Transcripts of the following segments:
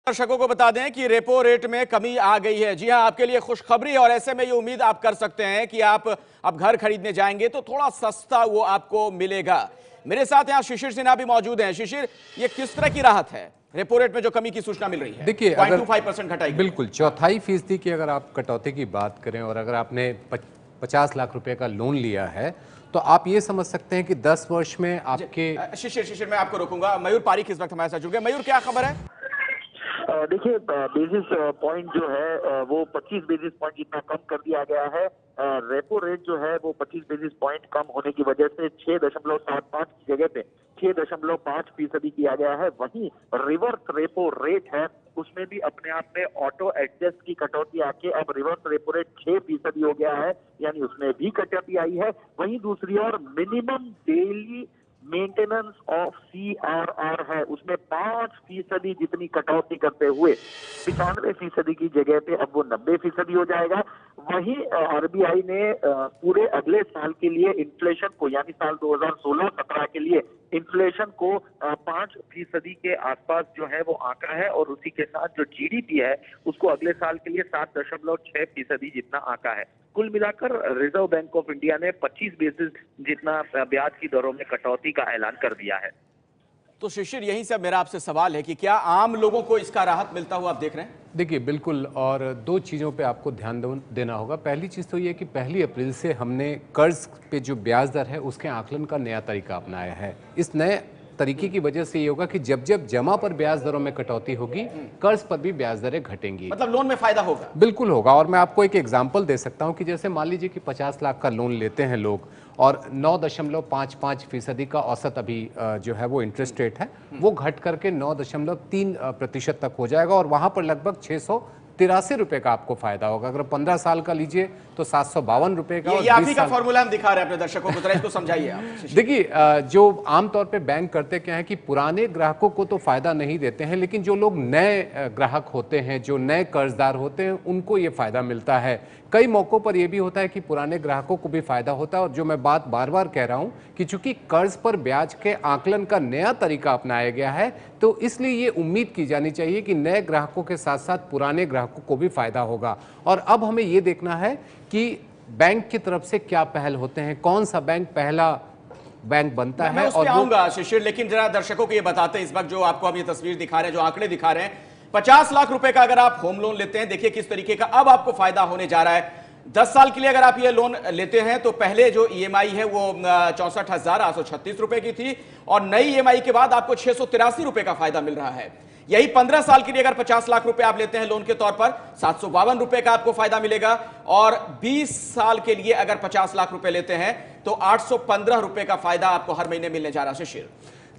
दर्शकों को बता दें कि रेपो रेट में कमी आ गई है। जी हां, आपके लिए खुशखबरी और ऐसे में ये उम्मीद आप कर सकते हैं कि आप अब घर खरीदने जाएंगे तो थोड़ा सस्ता वो आपको मिलेगा। मेरे साथ यहां शिशिर सिन्हा भी मौजूद हैं। शिशिर, ये किस तरह की राहत है? रेपो रेट में जो कमी की सूचना मिल रही है, देखिए, 0.25% घटाई गई। बिल्कुल 4.25% की अगर आप कटौती की बात करें और अगर आपने 50 लाख रुपए का लोन लिया है तो आप ये समझ सकते हैं कि 10 वर्ष में आपके शिशिर मैं आपको रोकूंगा। मयूर पारिक इस वक्त हमारे साथ जुड़ गए। मयूर, क्या खबर है? देखिए, बेसिस पॉइंट जो है वो 25 बेसिस पॉइंट जितना कम कर दिया गया है। रेपो रेट जो है वो 25 बेसिस पॉइंट कम होने की वजह से 6.75 की जगह पे 6.5% किया गया है। वहीं रिवर्स रेपो रेट है, उसमें भी अपने आप में ऑटो एडजस्ट की कटौती आके अब रिवर्स रेपो रेट 6% हो गया है, यानी उसमें भी कटौती आई है। वहीं दूसरी ओर minimum daily maintenance of CRR है, उसमें 5% जितनी कटौती करते हुए 95% की जगह पे अब वो 90% हो जाएगा। वहीं RBI ने पूरे अगले साल के लिए इन्फ्लेशन को, यानी साल 2016-17 के लिए इन्फ्लेशन को 5% के आसपास जो है वो आंका है, और उसी के साथ जो GDP है उसको अगले साल के लिए 7.6% जितना आंका है। कुल मिलाकर रिजर्व बैंक ऑफ इंडिया ने 25 बेसिस जितना ब्याज की दरों में कटौती का ऐलान कर दिया है। तो शिशिर, यहीं से मेरा आपसे सवाल है कि क्या आम लोगों को इसका राहत मिलता हुआ आप देख रहे हैं? देखिए, बिल्कुल, और दो चीज़ों पे आपको ध्यान देना होगा। पहली चीज़ तो ये कि 1 अप्रैल से हमने कर्ज पे जो ब्याज दर है उसके आकलन का नया तरीका अपनाया है। इस नए तरीके की वजह से ये होगा कि जब जब जमा पर ब्याज दरों में कटौती होगी, कर्ज पर भी ब्याज दरें घटेंगी। मतलब लोन में फायदा होगा? बिल्कुल होगा। और मैं आपको एक एग्जांपल दे सकता हूं कि जैसे मान लीजिए कि 50 लाख का लोन लेते हैं लोग और 9.55% का औसत अभी जो है वो इंटरेस्ट रेट है, वो घट करके 9.3% तक हो जाएगा और वहां पर लगभग 683 रुपए का आपको फायदा होगा। अगर 15 साल का लीजिए तो 752 रुपए का। ये आप ही का फॉर्मूला हम दिखा रहे हैं अपने दर्शकों को, जरा इसको समझाइए आप। देखिए, जो आमतौर पे बैंक करते क्या है कि पुराने ग्राहकों को तो फायदा नहीं देते हैं, लेकिन जो लोग नए ग्राहक होते हैं, जो नए कर्जदार होते हैं, उनको ये फायदा मिलता है। कई मौकों पर यह भी होता है कि पुराने ग्राहकों को भी फायदा होता है। और जो मैं बात बार बार कह रहा हूं कि चूंकि कर्ज पर ब्याज के आकलन का नया तरीका अपनाया गया है, तो इसलिए ये उम्मीद की जानी चाहिए कि नए ग्राहकों के साथ साथ पुराने ग्राहकों को भी फायदा होगा। और अब हमें ये देखना है कि बैंक की तरफ से क्या पहल होते हैं, कौन सा बैंक पहला बैंक बनता है। और आऊंगा शिशिर, लेकिन जरा दर्शकों को ये बताते हैं इस वक्त जो आपको हम ये तस्वीर दिखा रहे हैं, जो आंकड़े दिखा रहे हैं, 50 लाख रुपए का अगर आप होम लोन लेते हैं, देखिए किस तरीके का अब आपको फायदा होने जा रहा है। 10 साल के लिए अगर आप ये लोन लेते हैं तो पहले जो EMI है वो 64,836 रुपए की थी, और नई EMI के बाद आपको 683 रुपए का फायदा मिल रहा है। यही 15 साल के लिए अगर 50 लाख रुपए आप लेते हैं लोन के तौर पर, 752 रुपए का आपको फायदा मिलेगा, और 20 साल के लिए अगर 50 लाख रुपए लेते हैं तो 815 रुपए का फायदा आपको हर महीने मिलने जा रहा है। शिशिर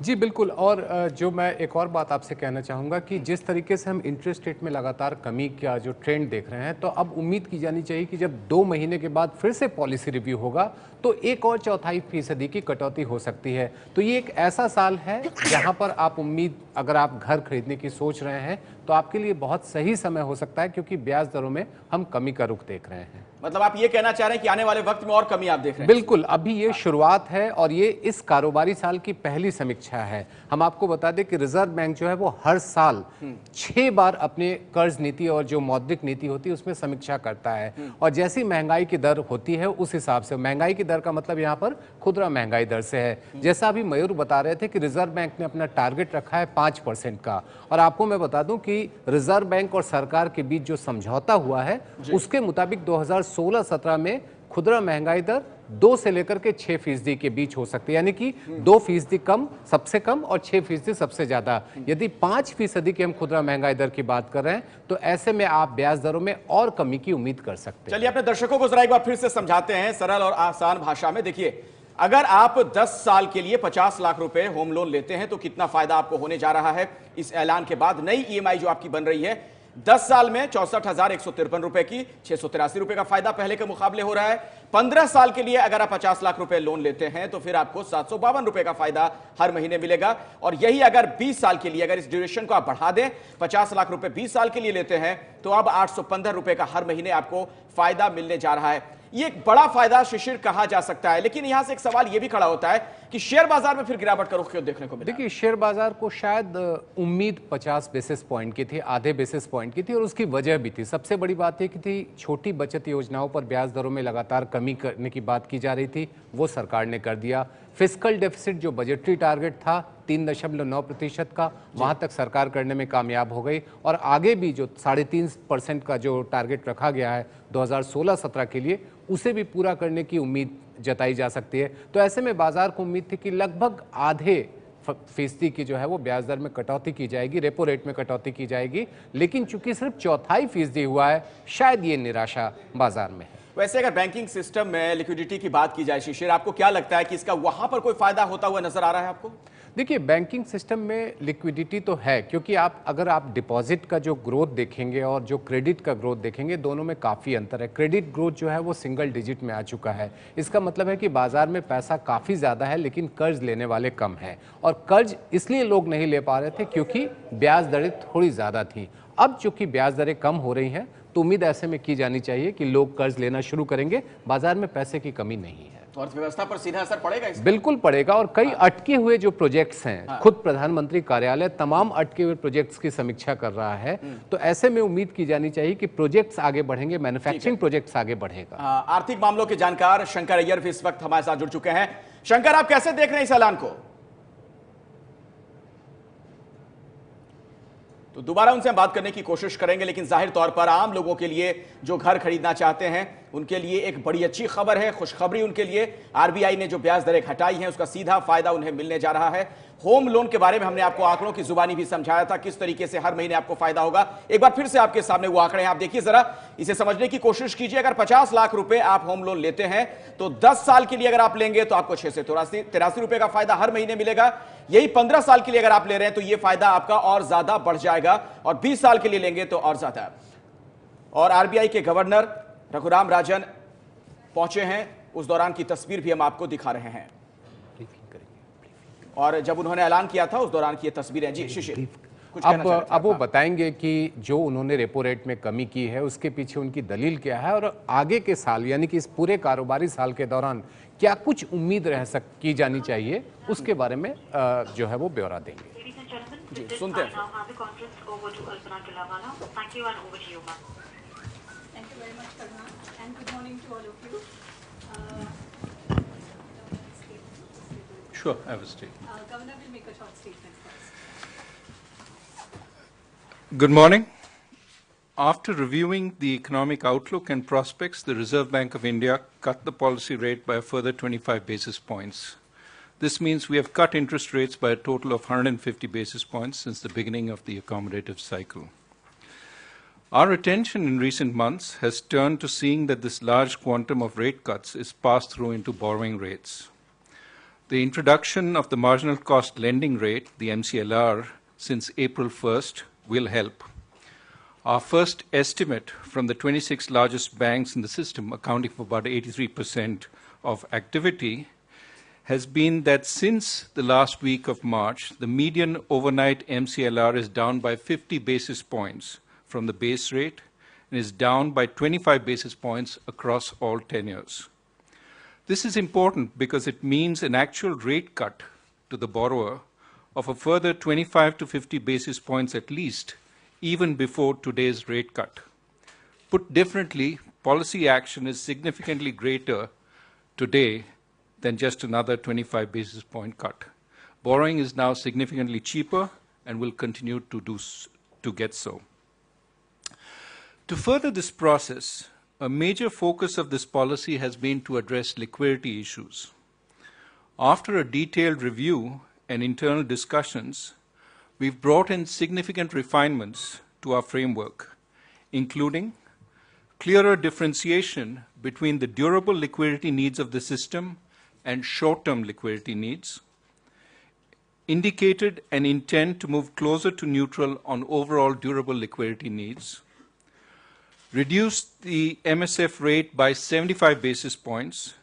जी बिल्कुल। और जो मैं एक और बात आपसे कहना चाहूँगा कि जिस तरीके से हम इंटरेस्ट रेट में लगातार कमी का जो ट्रेंड देख रहे हैं, तो अब उम्मीद की जानी चाहिए कि जब 2 महीने के बाद फिर से पॉलिसी रिव्यू होगा तो 1 और 4.25% की कटौती हो सकती है। तो ये एक ऐसा साल है जहां पर आप उम्मीद, अगर आप घर खरीदने की सोच रहे हैं तो आपके लिए बहुत सही समय हो सकता है, क्योंकि ब्याज दरों में हम कमी का रुख देख रहे हैं। मतलब आप ये कहना चाह रहे हैं कि आने वाले वक्त में और कमी आप देख रहे हैं? बिल्कुल, अभी ये शुरुआत है और ये इस कारोबारी साल की पहली समीक्षा है। हम आपको बता दें कि रिजर्व बैंक जो है वो हर साल 6 बार अपने कर्ज नीति और जो मौद्रिक नीति होती है उसमें समीक्षा करता है, और जैसी महंगाई की दर होती है उस हिसाब से, महंगाई की दर का मतलब यहाँ पर खुदरा महंगाई दर से है। जैसा अभी मयूर बता रहे थे कि रिजर्व बैंक ने अपना टारगेट रखा है 5% का, और आपको मैं बता दूं कि रिजर्व बैंक और सरकार के बीच जो समझौता हुआ है उसके मुताबिक 2016-17 में खुदरा महंगाई दर 2 से लेकर के 6% के बीच हो सकती है, यानी कि 2% कम सबसे कम और 6% सबसे ज्यादा। यदि 5% की हम खुदरा महंगाई दर की बात कर रहे हैं तो ऐसे में आप ब्याज दरों में और कमी की उम्मीद कर सकते हैं। चलिए अपने दर्शकों को जरा एक बार फिर से समझाते हैं सरल और आसान भाषा में। देखिए, अगर आप 10 साल के लिए 50 लाख रुपए होम लोन लेते हैं तो कितना फायदा आपको होने जा रहा है इस ऐलान के बाद। नई EMI जो आपकी बन रही है 10 साल में 64,153 रुपए की, 683 रुपए का फायदा पहले के मुकाबले हो रहा है। 15 साल के लिए अगर आप 50 लाख रुपए लोन लेते हैं तो फिर आपको 752 रुपए का फायदा हर महीने मिलेगा। और यही अगर 20 साल के लिए, अगर इस ड्यूरेशन को आप बढ़ा दें, 50 लाख रुपए 20 साल के लिए लेते हैं तो अब 815 रुपए का हर महीने आपको फायदा मिलने जा रहा है। ये एक बड़ा फायदा शिशिर कहा जा सकता है। लेकिन यहां से एक सवाल यह भी खड़ा होता है कि शेयर बाजार में फिर गिरावट का रुख क्यों देखने को मिला? देखिए, शेयर बाजार को शायद उम्मीद 50 बेसिस पॉइंट की थी, आधे बेसिस पॉइंट की थी, और उसकी वजह भी थी। सबसे बड़ी बात यह कि थी छोटी बचत योजनाओं पर ब्याज दरों में लगातार कमी करने की बात की जा रही थी, वो सरकार ने कर दिया। फिस्कल डेफिसिट जो बजटरी टारगेट था 3.9% का, वहां तक सरकार करने में कामयाब हो गई, और आगे भी जो 3.5% का जो टारगेट रखा गया है 2016-17 के लिए, उसे भी पूरा करने की उम्मीद जताई जा सकती है। तो ऐसे में बाजार को उम्मीद थी कि लगभग आधे फीसदी की जो है वो ब्याज दर में कटौती की जाएगी, रेपो रेट में कटौती की जाएगी, लेकिन चूंकि सिर्फ 1/4% हुआ है, शायद ये निराशा बाजार में है। वैसे अगर बैंकिंग सिस्टम में लिक्विडिटी की बात की जाए शिशिर, आपको क्या लगता है कि इसका वहां पर कोई फायदा होता हुआ नजर आ रहा है आपको? देखिए, बैंकिंग सिस्टम में लिक्विडिटी तो है, क्योंकि अगर आप डिपॉजिट का जो ग्रोथ देखेंगे और जो क्रेडिट का ग्रोथ देखेंगे, दोनों में काफ़ी अंतर है। क्रेडिट ग्रोथ जो है वो सिंगल डिजिट में आ चुका है। इसका मतलब है कि बाजार में पैसा काफ़ी ज़्यादा है, लेकिन कर्ज लेने वाले कम हैं, और कर्ज इसलिए लोग नहीं ले पा रहे थे क्योंकि ब्याज दरें थोड़ी ज़्यादा थी। अब चूंकि ब्याज दरें कम हो रही हैं, तो उम्मीद ऐसे में की जानी चाहिए कि लोग कर्ज लेना शुरू करेंगे। बाजार में पैसे की कमी नहीं है। अर्थव्यवस्था पर सीधा असर पड़ेगा इसका? बिल्कुल पड़ेगा, और कई अटके हुए जो प्रोजेक्ट्स हैं, खुद प्रधानमंत्री कार्यालय तमाम अटके हुए प्रोजेक्ट्स की समीक्षा कर रहा है। तो ऐसे में उम्मीद की जानी चाहिए कि प्रोजेक्ट्स आगे बढ़ेंगे, मैन्युफैक्चरिंग प्रोजेक्ट्स आगे बढ़ेगा। आर्थिक मामलों के जानकार शंकर अय्यर भी इस वक्त हमारे साथ जुड़ चुके हैं। शंकर, आप कैसे देख रहे हैं इस ऐलान को? तो दोबारा उनसे हम बात करने की कोशिश करेंगे, लेकिन जाहिर तौर पर आम लोगों के लिए जो घर खरीदना चाहते हैं उनके लिए एक बड़ी अच्छी खबर है, खुशखबरी उनके लिए। आरबीआई ने जो ब्याज दरें घटाई हैं उसका सीधा फायदा उन्हें मिलने जा रहा है। होम लोन के बारे में हमने आपको आंकड़ों की जुबानी भी समझाया था, किस तरीके से हर महीने आपको फायदा होगा। एक बार फिर से आपके सामने वो आंकड़े हैं, आप देखिए जरा, इसे समझने की कोशिश कीजिए। अगर 50 लाख रुपए आप होम लोन लेते हैं तो 10 साल के लिए अगर आप लेंगे तो आपको 6 से 83 रुपए का फायदा हर महीने मिलेगा। यही 15 साल के लिए अगर आप ले रहे हैं तो यह फायदा आपका और ज्यादा बढ़ जाएगा, और 20 साल के लिए लेंगे तो और ज्यादा। और आरबीआई के गवर्नर रघुराम राजन पहुंचे हैं, उस दौरान की तस्वीर भी हम आपको दिखा रहे हैं। और जब उन्होंने ऐलान किया था उस दौरान की ये तस्वीरें। जी शिशिर, अब वो बताएंगे कि जो उन्होंने रेपो रेट में कमी की है उसके पीछे उनकी दलील क्या है, और आगे के साल यानी कि इस पूरे कारोबारी साल के दौरान क्या कुछ उम्मीद की जानी चाहिए, उसके बारे में जो है वो ब्यौरा देंगे। जी सुनते हैं। Sure, I have a statement. Governor will make a short statement first. Good morning. After reviewing the economic outlook and prospects, the Reserve Bank of India cut the policy rate by a further 25 basis points. This means we have cut interest rates by a total of 150 basis points since the beginning of the accommodative cycle. Our attention in recent months has turned to seeing that this large quantum of rate cuts is passed through into borrowing rates. The introduction of the marginal cost lending rate, the MCLR, since April 1st will help. Our first estimate from the 26 largest banks in the system, accounting for about 83% of activity, has been that since the last week of March, the median overnight MCLR is down by 50 basis points from the base rate and is down by 25 basis points across all tenures. This is important because it means an actual rate cut to the borrower of a further 25 to 50 basis points at least, even before today's rate cut. Put differently, policy action is significantly greater today than just another 25 basis point cut. Borrowing is now significantly cheaper and will continue to get so. To further this process, a major focus of this policy has been to address liquidity issues. After a detailed review and internal discussions, we've brought in significant refinements to our framework, including clearer differentiation between the durable liquidity needs of the system and short-term liquidity needs, indicated an intent to move closer to neutral on overall durable liquidity needs, reduced the MSF rate by 75 basis points,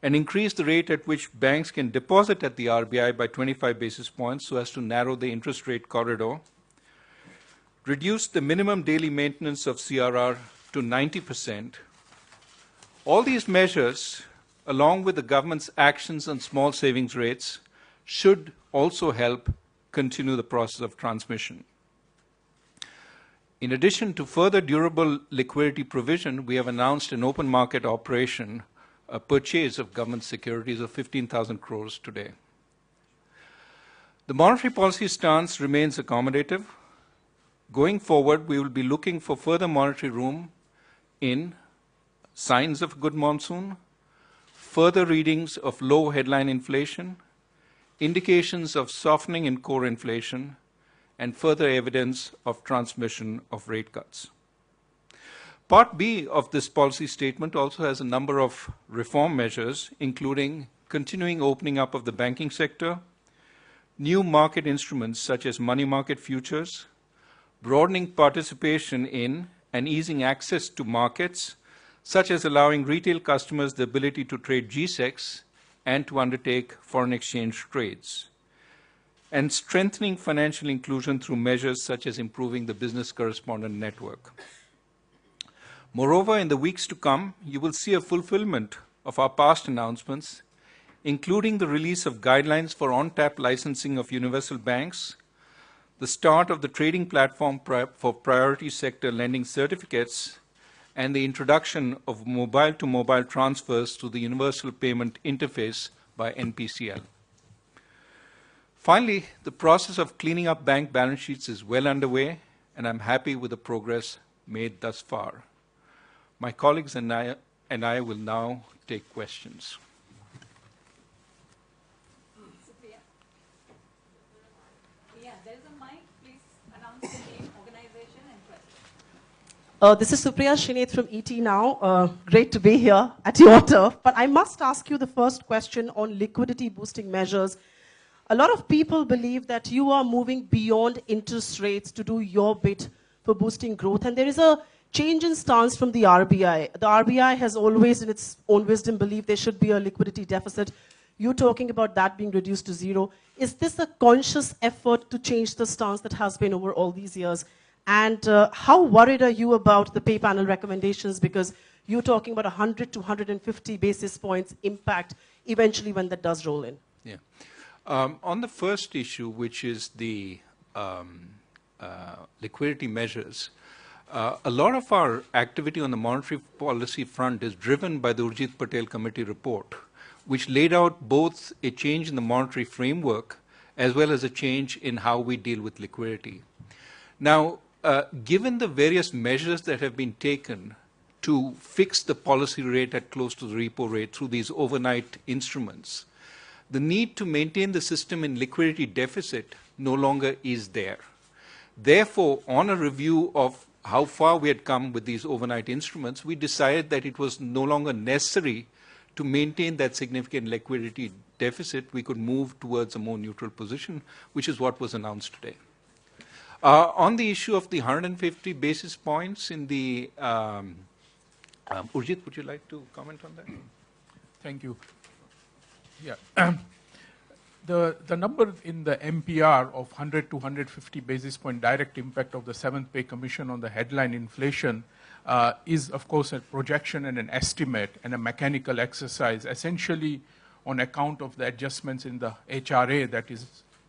and increased the rate at which banks can deposit at the RBI by 25 basis points so as to narrow the interest rate corridor, reduced the minimum daily maintenance of CRR to 90%, All these measures, along with the government's actions on small savings rates, should also help continue the process of transmission. In addition to further durable liquidity provision, we have announced an open market operation, a purchase of government securities of 15,000 crores today. The monetary policy stance remains accommodative. Going forward, we will be looking for further monetary room in signs of good monsoon, further readings of low headline inflation, indications of softening in core inflation, and further evidence of transmission of rate cuts. Part B of this policy statement also has a number of reform measures, including continuing opening up of the banking sector, new market instruments such as money market futures, broadening participation in and easing access to markets, such as allowing retail customers the ability to trade G-SECs and to undertake foreign exchange trades, and strengthening financial inclusion through measures such as improving the business correspondent network. Moreover, in the weeks to come, you will see a fulfillment of our past announcements, including the release of guidelines for on-tap licensing of universal banks, the start of the trading platform for priority sector lending certificates, and the introduction of mobile-to-mobile transfers through the Universal Payment Interface by NPCL. Finally, the process of cleaning up bank balance sheets is well underway, and I'm happy with the progress made thus far. My colleagues and I will now take questions. Supriya? Yeah, there is a mic. Please announce the name, organization, and question. This is Supriya Srinath from ET Now. Great to be here at your turf. But I must ask you the first question on liquidity boosting measures. A lot of people believe that you are moving beyond interest rates to do your bit for boosting growth. And there is a change in stance from the RBI. The RBI has always, in its own wisdom, believed there should be a liquidity deficit. You're talking about that being reduced to zero. Is this a conscious effort to change the stance that has been over all these years? And how worried are you about the pay panel recommendations? Because you're talking about 100 to 150 basis points impact eventually when that does roll in. Yeah. On the first issue, which is the liquidity measures, a lot of our activity on the monetary policy front is driven by the Urjit Patel Committee report, which laid out both a change in the monetary framework as well as a change in how we deal with liquidity. Now, given the various measures that have been taken to fix the policy rate at close to the repo rate through these overnight instruments, the need to maintain the system in liquidity deficit no longer is there. Therefore, on a review of how far we had come with these overnight instruments, we decided that it was no longer necessary to maintain that significant liquidity deficit. We could move towards a more neutral position, which is what was announced today. On the issue of the 150 basis points in the Urjit, would you like to comment on that? Thank you. Yeah. The number in the MPR of 100 to 150 basis point direct impact of the 7th Pay Commission on the headline inflation is, of course, a projection and an estimate and a mechanical exercise, essentially on account of the adjustments in the HRA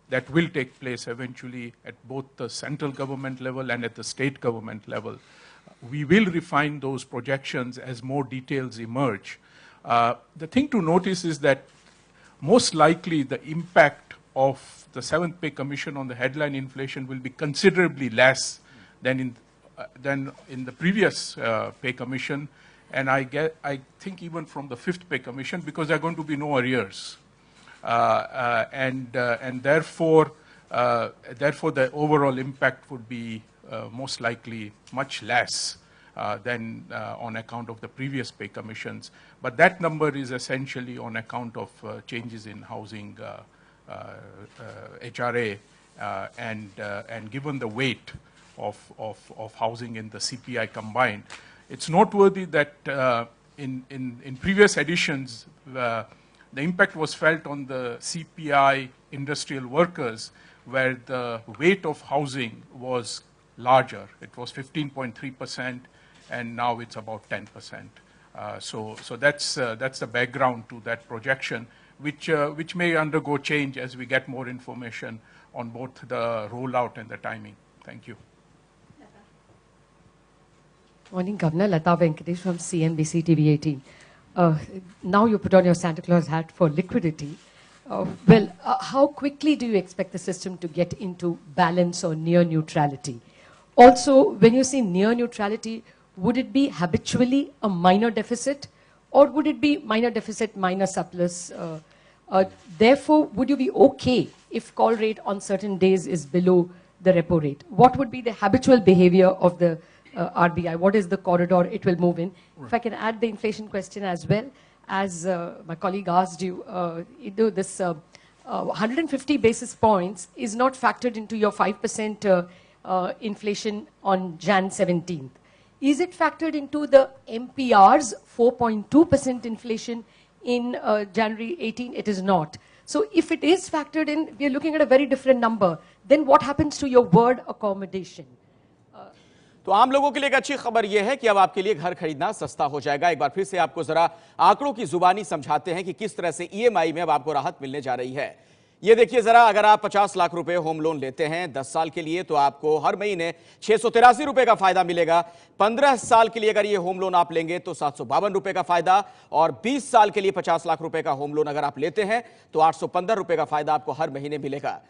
that will take place eventually at both the central government level and at the state government level. We will refine those projections as more details emerge. The thing to notice is that most likely the impact of the 7th Pay Commission on the headline inflation will be considerably less than in the previous Pay Commission, and I think even from the 5th Pay Commission, because there are going to be no arrears. And therefore the overall impact would be most likely much less than on account of the previous pay commissions. But that number is essentially on account of changes in housing HRA and given the weight of housing in the CPI combined. It's noteworthy that in previous editions, the impact was felt on the CPI industrial workers, where the weight of housing was larger. It was 15.3%, and now it's about 10%. So that's the background to that projection, which may undergo change as we get more information on both the rollout and the timing. Thank you. Morning, Governor. Lata Venkatesh from CNBC TV 18. Now you put on your Santa Claus hat for liquidity. How quickly do you expect the system to get into balance or near neutrality? Also, when you say near neutrality, would it be habitually a minor deficit, or would it be minor deficit, minor surplus? Therefore, would you be okay if call rate on certain days is below the repo rate? What would be the habitual behavior of the RBI? What is the corridor it will move in? If I can add the inflation question as well, as my colleague asked you, this 150 basis points is not factored into your 5% inflation on Jan 17th. Is it factored into the MPR's 4.2% inflation in January 18? It is not. So if it is factored in, we are looking at a very different number. Then what happens to your word accommodation? तो आम लोगों के लिए एक अच्छी खबर यह है कि अब आपके लिए घर खरीदना सस्ता हो जाएगा। एक बार फिर से आपको जरा आंकड़ों की जुबानी समझाते हैं कि किस तरह से ईएमआई में अब आपको राहत मिलने जा रही है। ये देखिए जरा, अगर आप 50 लाख रुपए होम लोन लेते हैं 10 साल के लिए तो आपको हर महीने 683 रुपए का फायदा मिलेगा। 15 साल के लिए अगर ये होम लोन आप लेंगे तो 752 रुपए का फायदा, और 20 साल के लिए 50 लाख रुपए का होम लोन अगर आप लेते हैं तो 815 रुपए का फायदा आपको हर महीने मिलेगा।